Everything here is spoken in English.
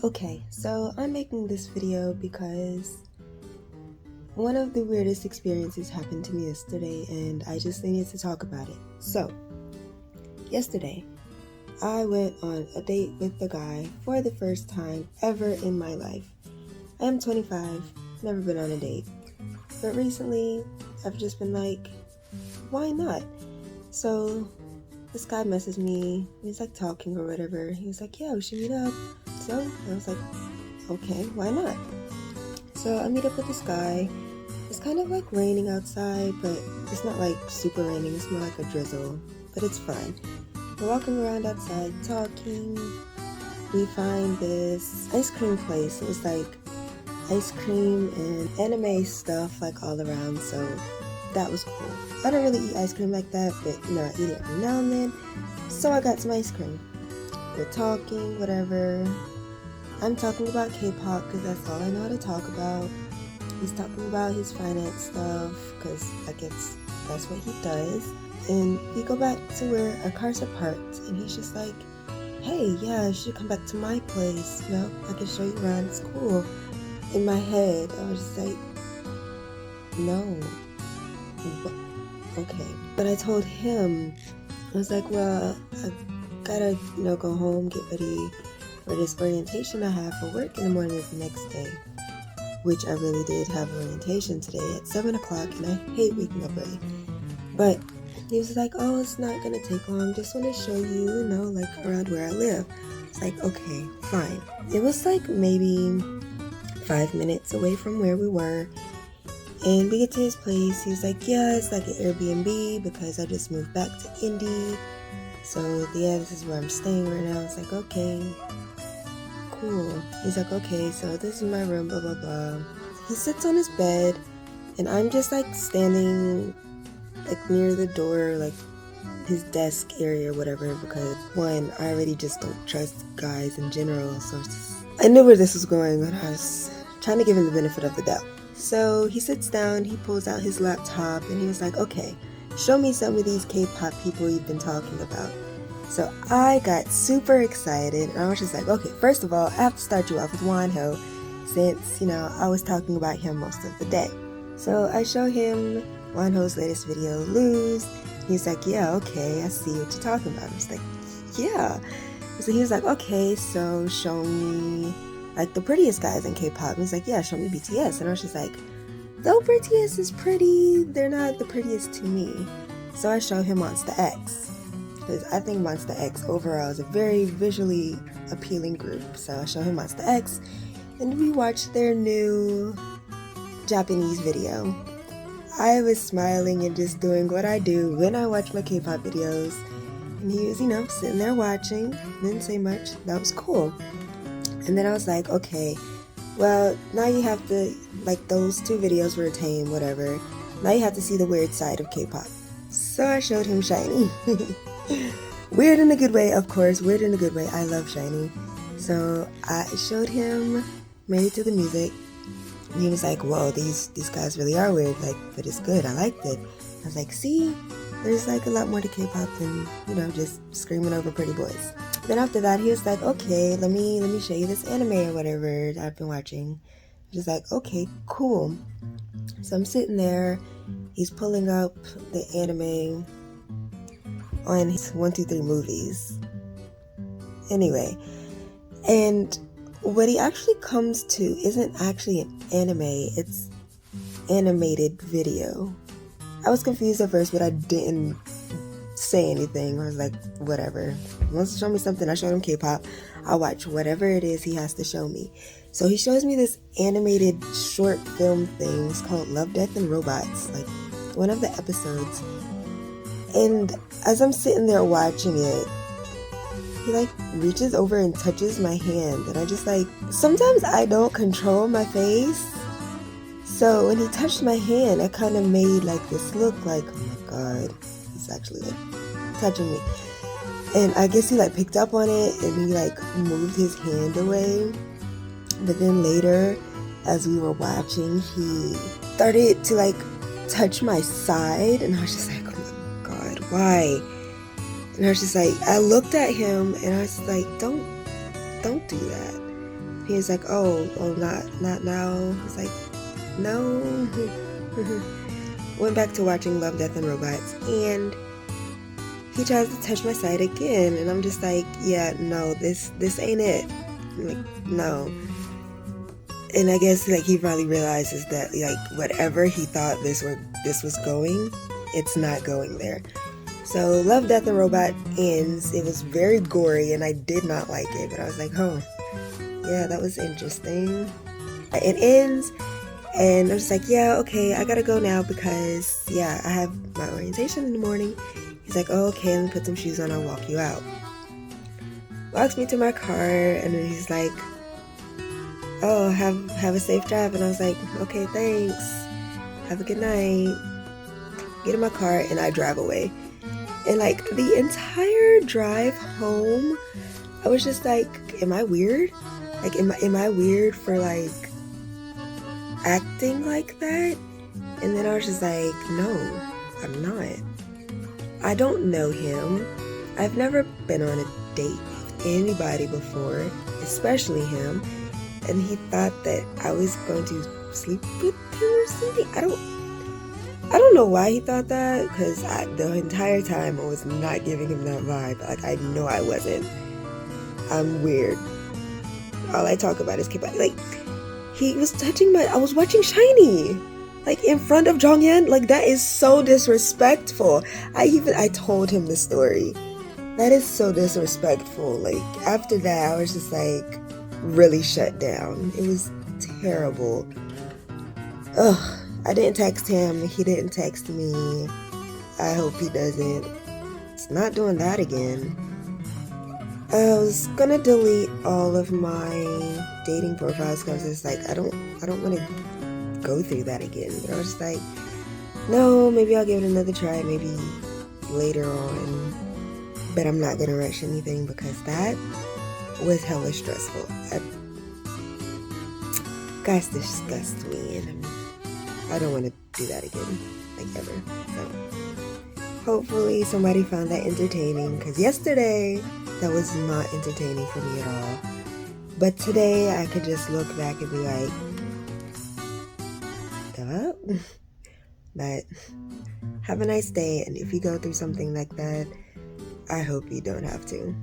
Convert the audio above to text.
Okay, so I'm making this video because one of the weirdest experiences happened to me yesterday and I just needed to talk about it. So, yesterday, I went on a date with the guy for the first time ever in my life. I am 25, never been on a date, but recently I've just been like, why not? So, this guy messaged me, he was like talking or whatever. He was like, yeah, we should meet up. So, I was like, okay, why not? So I meet up with this guy. It's kind of like raining outside, but it's not like super raining. It's more like a drizzle, but it's fun. We're walking around outside talking. We find this ice cream place. It was like ice cream and anime stuff like all around, so that was cool. I don't really eat ice cream like that, but I eat it every now and then. So I got some ice cream. We're talking, whatever. I'm talking about K-pop because that's all I know how to talk about. He's talking about his finance stuff because I guess that's what he does. And we go back to where our cars are parked and he's just like, hey, yeah, you should come back to my place. I can show you around. It's cool. In my head, I was just like, no. Okay. But I told him, I was like, well, I gotta, go home, get ready for this orientation I have for work in the morning of the next day, which I really did have orientation today at 7 o'clock, and I hate waking up early. But he was like, oh, it's not gonna take long, just want to show you, like around where I live. It's like, okay, fine. It was like maybe 5 minutes away from where we were, and we get to his place. He's like, yeah, it's like an Airbnb because I just moved back to Indy, so yeah, this is where I'm staying right now. It's like, okay, cool. He's like, okay, so this is my room, blah blah blah. He sits on his bed and I'm just like standing like near the door, like his desk area or whatever, because one, I already just don't trust guys in general, so I knew where this was going and I was trying to give him the benefit of the doubt. So he sits down, he pulls out his laptop and he was like, okay, show me some of these K-pop people you've been talking about. So I got super excited and I was just like, okay, first of all, I have to start you off with Wonho since, I was talking about him most of the day. So I show him Wonho's latest video, Lose. He's like, yeah, okay, I see what you're talking about. I was like, yeah. So he was like, okay, so show me like the prettiest guys in K-pop. He's like, yeah, show me BTS. And I was just like, though BTS is pretty, they're not the prettiest to me. So I show him Monsta X, because I think Monsta X overall is a very visually appealing group. So I show him Monsta X, and we watched their new Japanese video. I was smiling and just doing what I do when I watch my K-pop videos. And he was, sitting there watching, didn't say much. That was cool. And then I was like, okay, well, now you have to, like, those two videos were tame, whatever. Now you have to see the weird side of K-pop. So I showed him SHINee. Weird in a good way, of course. Weird in a good way. I love SHINee. So I showed him Married to the Music. And he was like, whoa, these guys really are weird, like, but it's good. I liked it. I was like, see, there's like a lot more to K-pop than, just screaming over pretty boys. Then after that, he was like, okay, let me show you this anime or whatever I've been watching. Just like, okay, cool. So I'm sitting there. He's pulling up the anime on his 1, 2, 3 movies. Anyway, and what he actually comes to isn't actually an anime, it's animated video. I was confused at first, but I didn't say anything. I was like, whatever. He wants to show me something, I showed him K-pop. I'll watch whatever it is he has to show me. So he shows me this animated short film thing. It's called Love, Death, and Robots, like one of the episodes. And as I'm sitting there watching it, he like reaches over and touches my hand, and I just like, sometimes I don't control my face. So when he touched my hand, I kind of made like this look like, oh my god, he's actually like touching me. And I guess he like picked up on it and he like moved his hand away. But then later, as we were watching, he started to like touch my side, and I was just like, oh my god, why? And I was just like, I looked at him and I was like, don't do that. He was like, oh, not now. He's like, no. Went back to watching Love, Death, and Robots, and he tries to touch my side again, and I'm just like, yeah, no, this ain't it. I'm like, no. And I guess like he finally realizes that like whatever he thought this was going, it's not going there. So Love, Death, and Robot ends. It was very gory, and I did not like it, but I was like, oh, yeah, that was interesting. It ends, and I was like, yeah, okay, I gotta go now because, yeah, I have my orientation in the morning. He's like, oh, okay, let me put some shoes on, I'll walk you out. Walks me to my car, and then he's like, oh, have a safe drive. And I was like, okay, thanks. Have a good night. Get in my car, and I drive away. And like the entire drive home, I was just like, am I weird? Like, am I weird for like acting like that? And then I was just like, no, I'm not. I don't know him. I've never been on a date with anybody before, especially him. And he thought that I was going to sleep with him or something. I don't know why he thought that, because the entire time I was not giving him that vibe. Like, I know I wasn't. I'm weird. All I talk about is K-pop. Like, he was touching I was watching Shiny, like, in front of Jonghyun. Like, that is so disrespectful. I told him the story. That is so disrespectful. Like, after that, I was just, like, really shut down. It was terrible. Ugh. I didn't text him. He didn't text me. I hope he doesn't. It's not doing that again. I was gonna delete all of my dating profiles because it's like I don't want to go through that again. But I was just like, no, maybe I'll give it another try. Maybe later on. But I'm not gonna rush anything because that was hella stressful. Guys disgust me, and I don't want to do that again, like ever. So hopefully somebody found that entertaining, because yesterday that was not entertaining for me at all. But today I could just look back and be like, duh. But have a nice day, and if you go through something like that, I hope you don't have to.